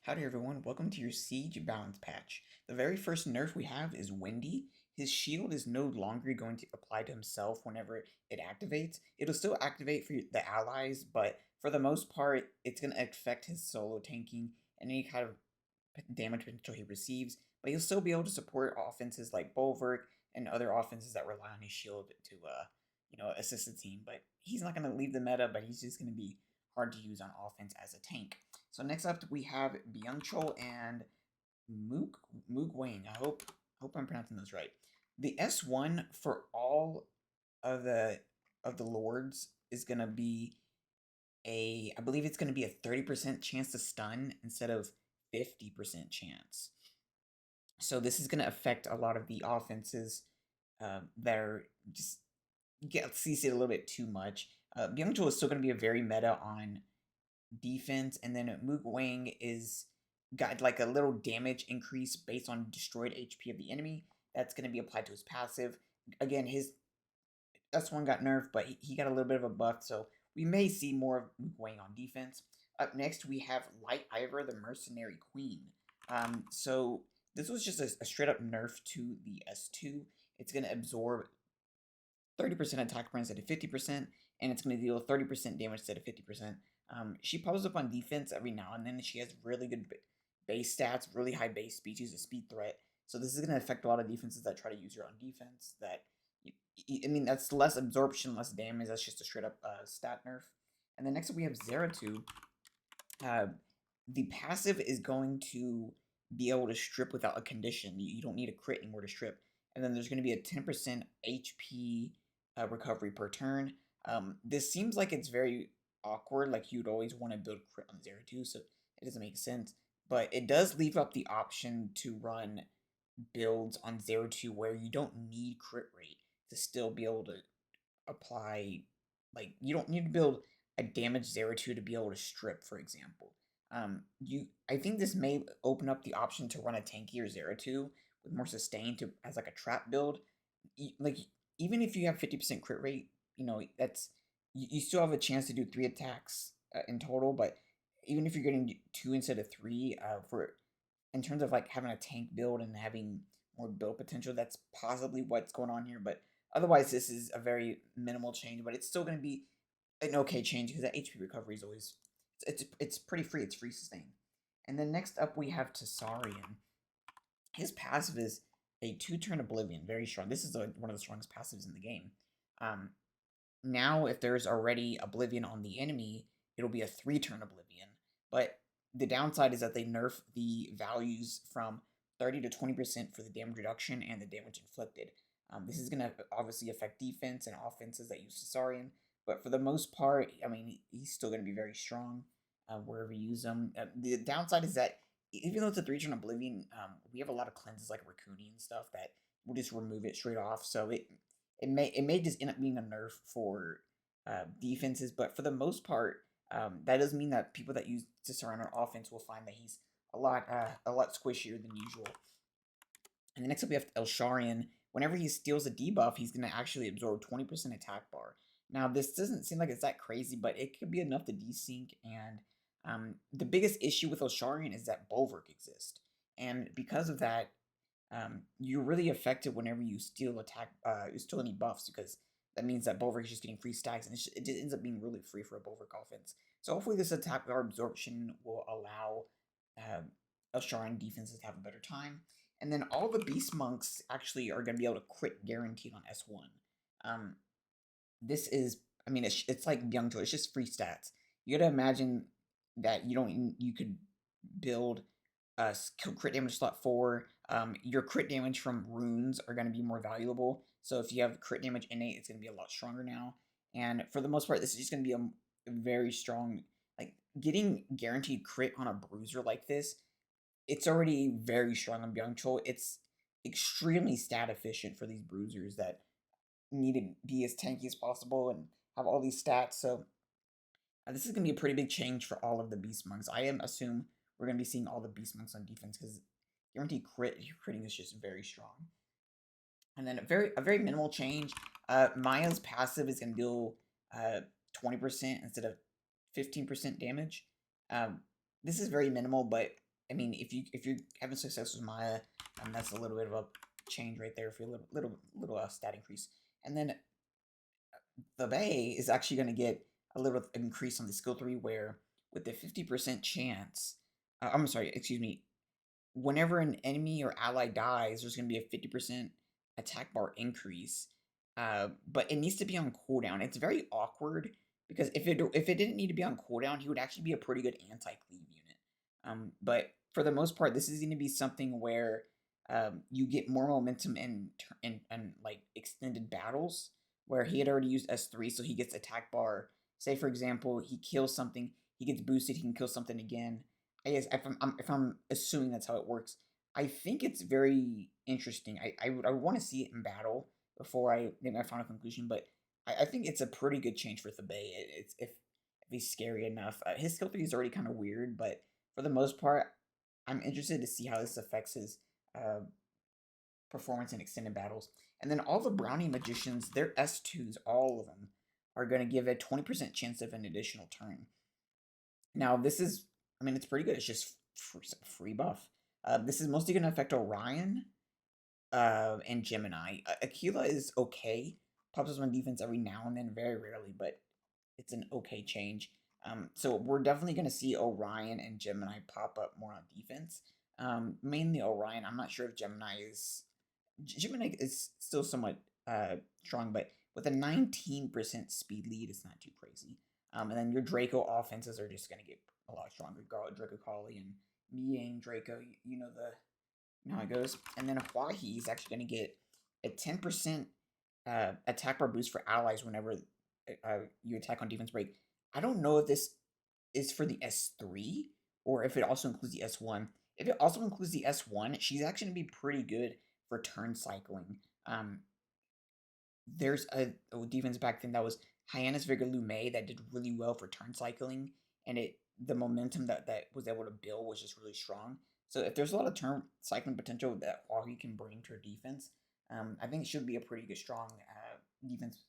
Howdy everyone, welcome to your Siege Balance patch. The very first nerf we have is Windy. His shield is no longer going to apply to himself whenever it activates. It'll still activate for the allies, but for the most part, it's going to affect his solo tanking and any kind of damage potential he receives, but he'll still be able to support offenses like Bulwark and other offenses that rely on his shield to, assist the team, but he's not going to leave the meta, but he's just going to be hard to use on offense as a tank. So next up we have Byung-chul and Moog Wang. I hope I'm pronouncing those right. The S1 for all of the lords is gonna be I believe it's gonna be a 30% chance to stun instead of 50% chance. So this is gonna affect a lot of the offenses that are just get CC a little bit too much. Byung-chul is still gonna be a very meta on defense, and then Moog Wang is got like a little damage increase based on destroyed HP of the enemy. That's going to be applied to his passive. Again, his S1 got nerfed, but he got a little bit of a buff, so we may see more of Moog Wang on defense. Up next, we have Light Ivor, the Mercenary Queen. So this was just a straight up nerf to the S2. It's going to absorb 30% attack burn instead of 50%, and it's going to deal 30% damage instead of 50%. She pops up on defense every now and then. She has really good base stats, really high base speed. She's a speed threat. So this is going to affect a lot of defenses that try to use her on defense. That's less absorption, less damage. That's just a straight up stat nerf. And then next up we have Zeratul. The passive is going to be able to strip without a condition. You don't need a crit anymore to strip. And then there's going to be a 10% HP recovery per turn. This seems like it's very awkward, like you'd always want to build crit on Zeratul, so it doesn't make sense. But it does leave up the option to run builds on Zeratul where you don't need crit rate to still be able to apply, like you don't need to build a damaged Zeratul to be able to strip, for example. I think this may open up the option to run a tankier Zeratul with more sustain to as like a trap build. Like even if you have 50% crit rate, that's you still have a chance to do 3 attacks in total. But even if you're getting 2 instead of 3, for in terms of like having a tank build and having more build potential, that's possibly what's going on here. But otherwise, this is a very minimal change. But it's still going to be an okay change because that HP recovery is always it's pretty free. It's free sustain. And then next up we have Tasarian. His passive is a 2-turn Oblivion, very strong. This is one of the strongest passives in the game. Now, if there's already Oblivion on the enemy, it'll be a 3-turn Oblivion. But the downside is that they nerf the values from 30 to 20% for the damage reduction and the damage inflicted. This is going to obviously affect defense and offenses that use Tasarian, but for the most part, he's still going to be very strong wherever you use him. The downside is that even though it's a 3-turn Oblivion, we have a lot of cleanses like Raccoony and stuff that will just remove it straight off. So it may just end up being a nerf for defenses, but for the most part, that does mean that people that use Tasarian on offense will find that he's a lot squishier than usual. And the next up we have Elsharian. Whenever he steals a debuff, he's going to actually absorb 20% attack bar. Now, this doesn't seem like it's that crazy, but it could be enough to desync. And the biggest issue with Elsharian is that Bulwark exists. And because of that, you're really affected whenever you steal any buffs, because that means that Bulwark is just getting free stacks, and it just ends up being really free for a Bulwark offense. So hopefully this attack bar absorption will allow Elsharian defenses to have a better time. And then all the Beast Monks actually are going to be able to crit guaranteed on S1. This is, it's like Byung-chul. It's just free stats. You got to imagine that you could build crit damage slot 4. Your crit damage from runes are going to be more valuable. So if you have crit damage innate, it's going to be a lot stronger now. And for the most part, this is just going to be a very strong, like getting guaranteed crit on a bruiser like this. It's already very strong on Byung-chul. It's extremely stat efficient for these bruisers that need to be as tanky as possible and have all these stats. So this is going to be a pretty big change for all of the Beast Monks. I assume we're going to be seeing all the Beast Monks on defense because guaranteed critting is just very strong. And then a very minimal change. Maya's passive is going to deal 20% instead of 15% damage. This is very minimal, but I mean, if you're having success with Maya, that's a little bit of a change right there for a little stat increase. And then the Bay is actually going to get a little increase on the skill 3 where with the 50% chance, I'm sorry, excuse me, whenever an enemy or ally dies, there's going to be a 50% attack bar increase. But it needs to be on cooldown. It's very awkward because if it didn't need to be on cooldown, he would actually be a pretty good anti-cleave unit. But for the most part, this is going to be something where you get more momentum in like extended battles where he had already used S3, so he gets attack bar. Say for example, he kills something, he gets boosted, he can kill something again. I guess if I'm assuming that's how it works, I think it's very interesting. I want to see it in battle before I make my final conclusion, but I think it's a pretty good change for Thabay. It's if he's scary enough. His skill 3 is already kind of weird, but for the most part, I'm interested to see how this affects his uh, performance in extended battles. And then all the Brownie Magicians, their S2s, all of them, are going to give a 20% chance of an additional turn. Now, this is, I mean, it's pretty good. It's just free buff. This is mostly going to affect Orion and Gemini. Aquila is okay. Pops up on defense every now and then, very rarely, but it's an okay change. So we're definitely going to see Orion and Gemini pop up more on defense. Mainly Orion. I'm not sure if Gemini is still somewhat strong, but with a 19% speed lead, it's not too crazy. And then your Draco offenses are just going to get a lot stronger. Draco Collie and Miang Draco, you know how it goes. And then Huahi is actually going to get a 10% attack bar boost for allies whenever you attack on defense break. I don't know if this is for the S3 or if it also includes the S1. If it also includes the S1, she's actually going to be pretty good for turn cycling. There's a defense back then that was Hyannis Vigor Lume that did really well for turn cycling, and the momentum that was able to build was just really strong. So if there's a lot of turn cycling potential that Augie can bring to her defense, I think it should be a pretty good strong defense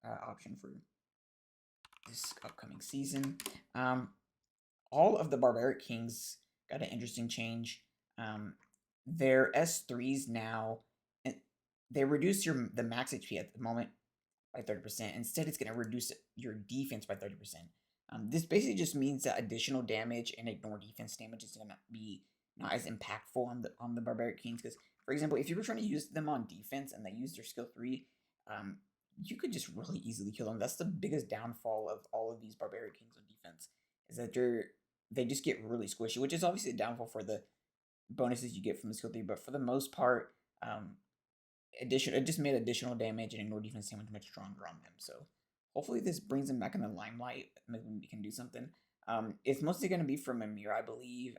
option for this upcoming season. All of the Barbaric Kings got an interesting change. Their S3s now, they reduce the max HP at the moment by 30%. Instead, it's going to reduce your defense by 30%. This basically just means that additional damage and ignore defense damage is going to be not as impactful on the Barbaric Kings. Because, for example, if you were trying to use them on defense and they use their skill 3, you could just really easily kill them. That's the biggest downfall of all of these Barbaric Kings on defense, is that they just get really squishy, which is obviously a downfall for the bonuses you get from the skill 3, but for the most part, it just made additional damage and ignore defense damage much stronger on them. So hopefully this brings them back in the limelight. Maybe we can do something. It's mostly going to be from Amir, I believe.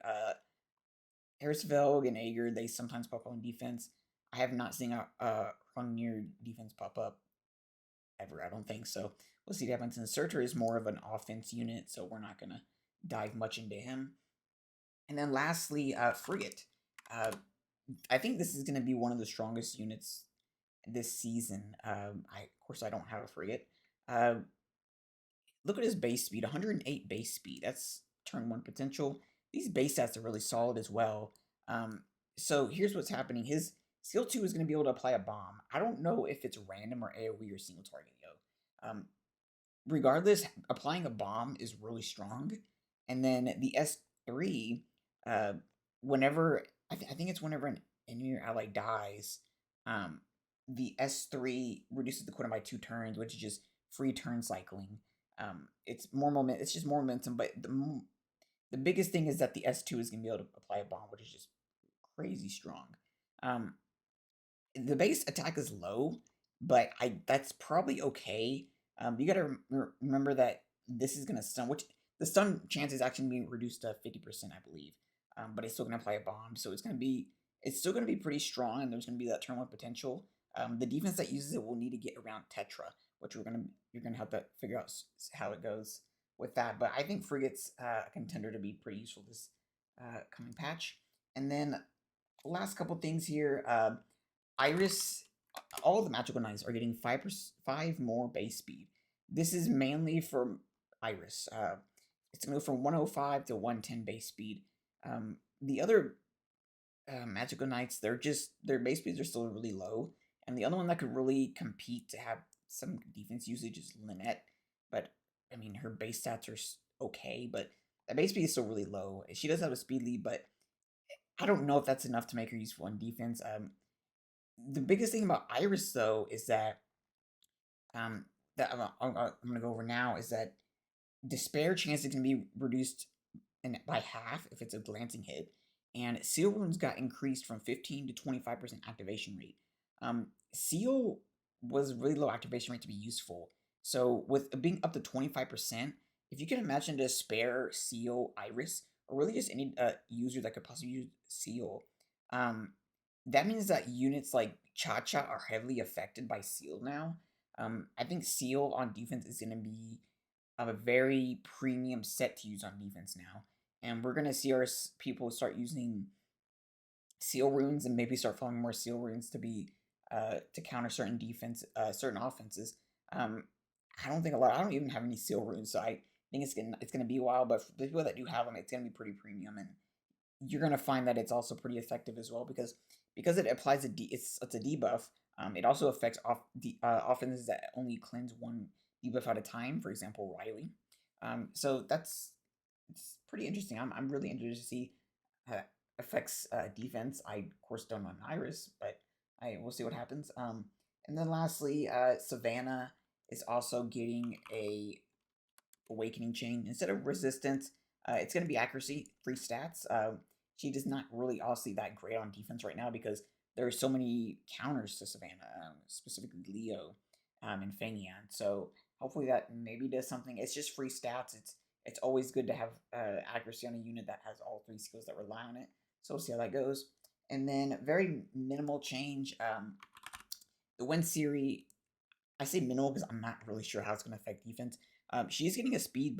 Harrisvelg and Ager, they sometimes pop up on defense. I have not seen a Hrungnir defense pop up ever. I don't think so. We'll see what happens. And Surtur is more of an offense unit, so we're not going to dive much into him. And then lastly, Frigate. I think this is going to be one of the strongest units this season. Of course, I don't have a Frigate. Look at his base speed, 108 base speed. That's turn 1 potential. These base stats are really solid as well. So here's what's happening. His skill 2 is going to be able to apply a bomb. I don't know if it's random or AoE or single target, regardless, applying a bomb is really strong. And then the S3, whenever I think it's whenever an enemy or ally dies, the S3 reduces the cooldown by 2 turns, which is just free turn cycling. It's more moment. It's just more momentum. But the biggest thing is that the S2 is gonna be able to apply a bomb, which is just crazy strong. The base attack is low, but that's probably okay. You gotta remember that this is gonna stun, which the stun chance is actually being reduced to 50%, I believe. But it's still gonna apply a bomb, so it's still gonna be pretty strong, and there's gonna be that turn 1 potential. The defense that uses it will need to get around Tetra, which you're gonna have to figure out how it goes with that. But I think Frigate's a contender to be pretty useful this coming patch. And then last couple things here. Iris, all of the magical knights are getting 5 more base speed. This is mainly for Iris. It's going to go from 105 to 110 base speed. The other magical knights, their base speeds are still really low, and the other one that could really compete to have some defense usage is Lynette. But I mean, her base stats are okay, but that base speed is still really low. She does have a speed lead, but I don't know if that's enough to make her useful in defense. The biggest thing about Iris though is that um that I'm gonna go over now is that despair chance is gonna be reduced by half if it's a glancing hit, and seal wounds got increased from 15 to 25% activation rate. Seal was really low activation rate to be useful, so with it being up to 25%, if you can imagine to spare seal Iris, or really just any user that could possibly use seal, um, that means that units like Cha Cha are heavily affected by seal now. I think seal on defense is going to be a very premium set to use on defense now, and we're gonna see our people start using seal runes and maybe start following more seal runes to be to counter certain certain offenses. Um, I don't think a lot. I don't even have any seal runes, so I think it's gonna be a while. But for the people that do have them, it's gonna be pretty premium, and you're gonna find that it's also pretty effective as well because it applies it's a debuff. It also affects offenses that only cleanse one debuff at a time. For example, Riley. So it's pretty interesting. I'm really interested to see how it affects defense. I of course don't know Iris, but I we'll see what happens. And then lastly, Savannah is also getting a awakening chain instead of resistance. It's going to be accuracy, free stats. She does not really obviously that great on defense right now because there are so many counters to Savannah, specifically Leo and Fanyan. So hopefully that maybe does something. It's just free stats. It's always good to have accuracy on a unit that has all three skills that rely on it. So we'll see how that goes. And then very minimal change. The Win Siri, I say minimal because I'm not really sure how it's going to affect defense. She's getting a speed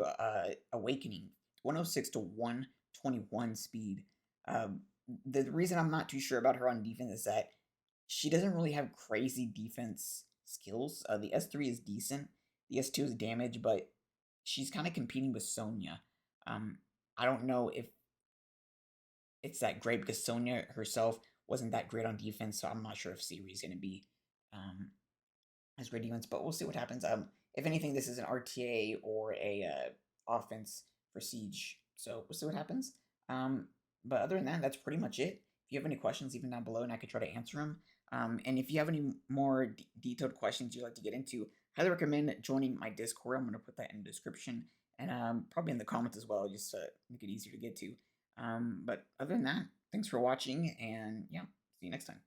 awakening, 106 to 121 speed. The reason I'm not too sure about her on defense is that she doesn't really have crazy defense skills. The S3 is decent, the S2 is damage, but she's kind of competing with Sonya. I don't know if it's that great because Sonya herself wasn't that great on defense, so I'm not sure if Siri is going to be um, as great defense, but we'll see what happens. If anything, this is an RTA or a offense for Siege, so we'll see what happens. But other than that, that's pretty much it. If you have any questions, leave them down below, and I could try to answer them. And if you have any more detailed questions you'd like to get into, highly recommend joining my Discord. I'm going to put that in the description and probably in the comments as well, just to make it easier to get to. But other than that, thanks for watching, and yeah, see you next time.